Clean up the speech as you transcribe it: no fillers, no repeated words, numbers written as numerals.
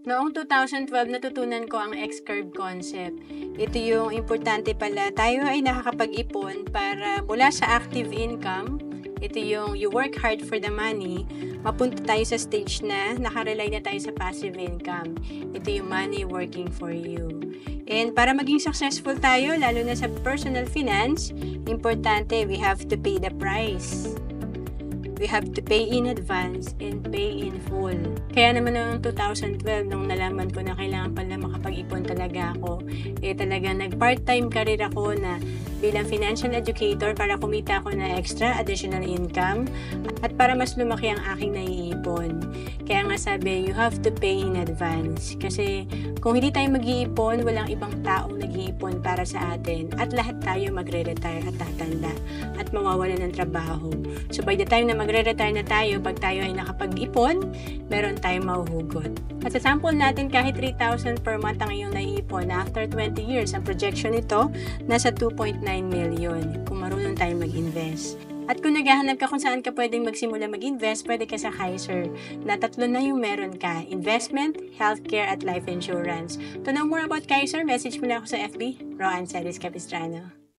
Noong 2012, natutunan ko ang X-curve concept. Ito yung importante pala, tayo ay nakakapag-ipon para mula sa active income, ito yung you work hard for the money, mapunta tayo sa stage na nakarely na tayo sa passive income. Ito yung money working for you. And para maging successful tayo, lalo na sa personal finance, importante, we have to pay the price. We have to pay in advance and pay in full. Kaya naman noong 2012, nung nalaman ko na kailangan pala makapag-ipon talaga ako, talaga nag-part-time career ako na bilang financial educator para kumita ako na extra additional income at para mas lumaki ang aking naiipon. Kaya nga sabi, you have to pay in advance. Kasi kung hindi tayo mag-iipon, walang ibang taong nag-iipon para sa atin at lahat tayo magre-retire at tatanda at mawawala ng trabaho. So by the time na magre-retire na tayo, pag tayo ay nakapag-ipon, meron tayong mahuhugot. At sa sample natin, kahit 3,000 per month ang iyong naiipon, after 20 years, ang projection nito, nasa 2.9 million kung marunong tayong mag-invest. At kung naghahanap ka kung saan ka pwedeng magsimula mag-invest, pwede ka sa Kaiser, na 3 na yung meron ka, investment, healthcare, at life insurance. To know more about Kaiser, message mo lang ako sa FB, Roanne Celis Capistrano.